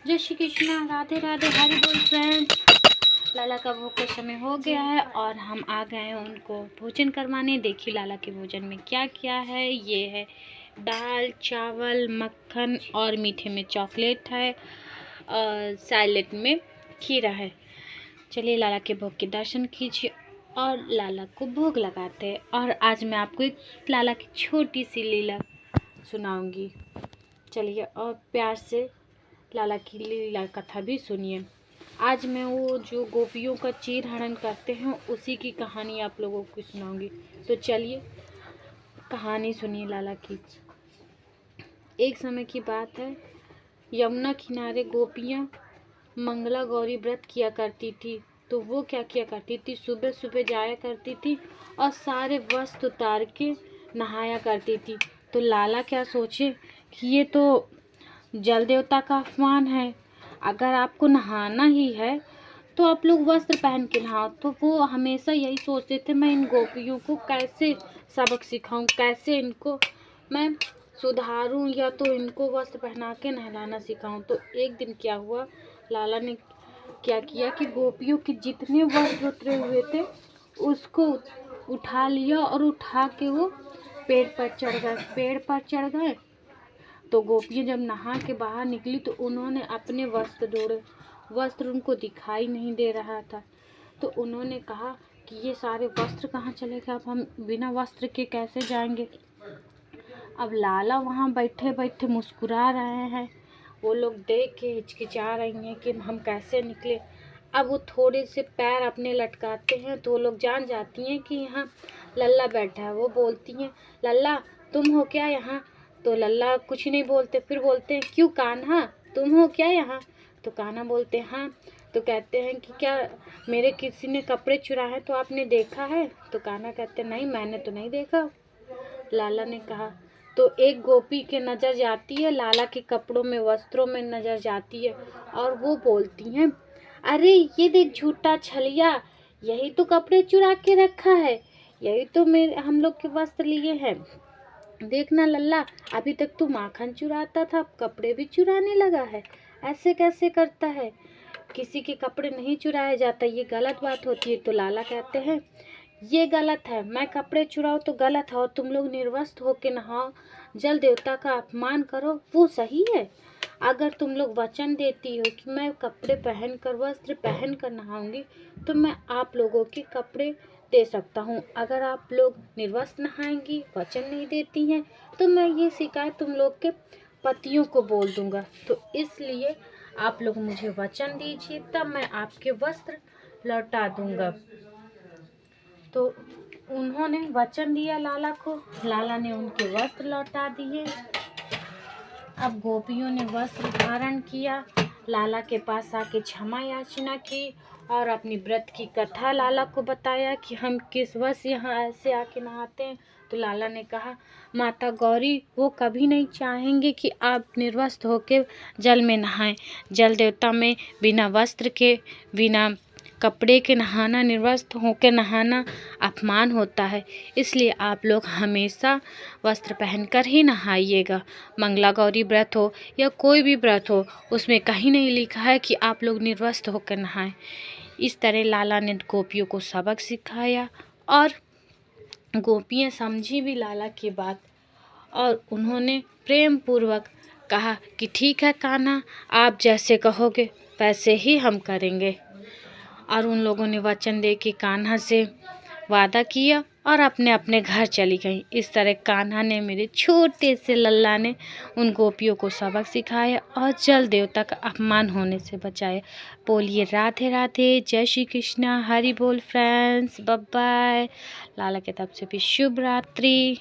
जय श्री कृष्णा, राधे राधे, हरि बोल फ्रेंड्स। लाला का भोग का समय हो गया है और हम आ गए हैं उनको भोजन करवाने। देखिए लाला के भोजन में क्या क्या है। ये है दाल, चावल, मक्खन और मीठे में चॉकलेट है और सैलेड में खीरा है। चलिए लाला के भोग के दर्शन कीजिए और लाला को भोग लगाते हैं। और आज मैं आपको एक लाला की छोटी सी लीला सुनाऊंगी। चलिए और प्यार से लाला की लीला कथा भी सुनिए। आज मैं वो जो गोपियों का चीर हरण करते हैं उसी की कहानी आप लोगों को सुनाऊंगी। तो चलिए कहानी सुनिए लाला की। एक समय की बात है, यमुना किनारे गोपियाँ मंगला गौरी व्रत किया करती थी। तो वो क्या किया करती थी, सुबह सुबह जाया करती थी और सारे वस्त्र उतार के नहाया करती थी। तो लाला क्या सोचे कि ये तो जल देवता का अपमान है, अगर आपको नहाना ही है तो आप लोग वस्त्र पहन के नहाओ। तो वो हमेशा यही सोचते थे, मैं इन गोपियों को कैसे सबक सिखाऊं, कैसे इनको मैं सुधारूं या तो इनको वस्त्र पहना के नहलाना सिखाऊं। तो एक दिन क्या हुआ, लाला ने क्या किया कि गोपियों के जितने वस्त्र उतरे हुए थे उसको उठा लिया और उठा के वो पेड़ पर चढ़ गए। तो गोपियाँ जब नहा के बाहर निकली तो उन्होंने अपने वस्त्र ढूंढे, वस्त्र उनको दिखाई नहीं दे रहा था। तो उन्होंने कहा कि ये सारे वस्त्र कहाँ चले गए, अब हम बिना वस्त्र के कैसे जाएंगे। अब लाला वहाँ बैठे बैठे मुस्कुरा रहे हैं, वो लोग देख के हिचकिचा रही हैं कि हम कैसे निकले। अब वो थोड़े से पैर अपने लटकाते हैं तो वो लोग जान जाती हैं कि यहाँ लल्ला बैठा है। वो बोलती हैं, लल्ला तुम हो क्या यहाँ। तो लल्ला कुछ नहीं बोलते, फिर बोलते हैं, क्यों कान्हा तुम हो क्या यहाँ। तो कान्हा बोलते हैं हाँ। तो कहते हैं कि क्या मेरे किसी ने कपड़े चुराए तो आपने देखा है। तो कान्हा कहते हैं नहीं, मैंने तो नहीं देखा। लाला ने कहा तो एक गोपी के नज़र जाती है, लाला के कपड़ों में वस्त्रों में नज़र जाती है और वो बोलती हैं, अरे ये देख झूठा छलिया, यही तो कपड़े चुरा के रखा है, यही तो मेरे हम लोग के वस्त्र लिए हैं। देखना लल्ला, अभी तक तू माखन चुराता था, अब कपड़े भी चुराने लगा है, ऐसे कैसे करता है, किसी के कपड़े नहीं चुराए जाता, ये गलत बात होती है। तो लाला कहते हैं ये गलत है, मैं कपड़े चुराऊँ तो गलत है और तुम लोग निर्वस्त्र होके नहाओ, जल देवता का अपमान करो, वो सही है। अगर तुम लोग वचन देती हो कि मैं कपड़े पहन कर वस्त्र पहन कर नहाऊंगी तो मैं आप लोगों के कपड़े दे सकता हूँ। अगर आप लोग निर्वस्त्र नहाएंगी, वचन नहीं देती हैं, तो मैं ये शिकायत तुम लोग के पतियों को बोल दूंगा। तो इसलिए आप लोग मुझे वचन दीजिए, तब मैं आपके वस्त्र लौटा दूंगा। तो उन्होंने वचन दिया लाला को, लाला ने उनके वस्त्र लौटा दिए। अब गोपियों ने वस्त्र धारण किया, लाला के पास आके क्षमा याचना की और अपनी व्रत की कथा लाला को बताया कि हम किस वश यहाँ ऐसे आके नहाते हैं। तो लाला ने कहा, माता गौरी वो कभी नहीं चाहेंगे कि आप निर्वस्त्र होके जल में नहाएं। जल देवता में बिना वस्त्र के, बिना कपड़े के नहाना, निर्वस्त्र होकर नहाना अपमान होता है। इसलिए आप लोग हमेशा वस्त्र पहनकर ही नहाइएगा। मंगला गौरी व्रत हो या कोई भी व्रत हो, उसमें कहीं नहीं लिखा है कि आप लोग निर्वस्त्र होकर नहाएं। इस तरह लाला ने गोपियों को सबक सिखाया और गोपियाँ समझी भी लाला की बात और उन्होंने प्रेम पूर्वक कहा कि ठीक है कान्हा, आप जैसे कहोगे वैसे ही हम करेंगे। और उन लोगों ने वचन दे के कान्हा से वादा किया और अपने अपने घर चली गई। इस तरह कान्हा ने, मेरे छोटे से लल्ला ने, उन गोपियों को सबक सिखाया और जल देवता का अपमान होने से बचाया। बोलिए राधे राधे, जय श्री कृष्णा, हरि बोल फ्रेंड्स, बाय बाय। लाला की तरफ से भी शुभ रात्रि।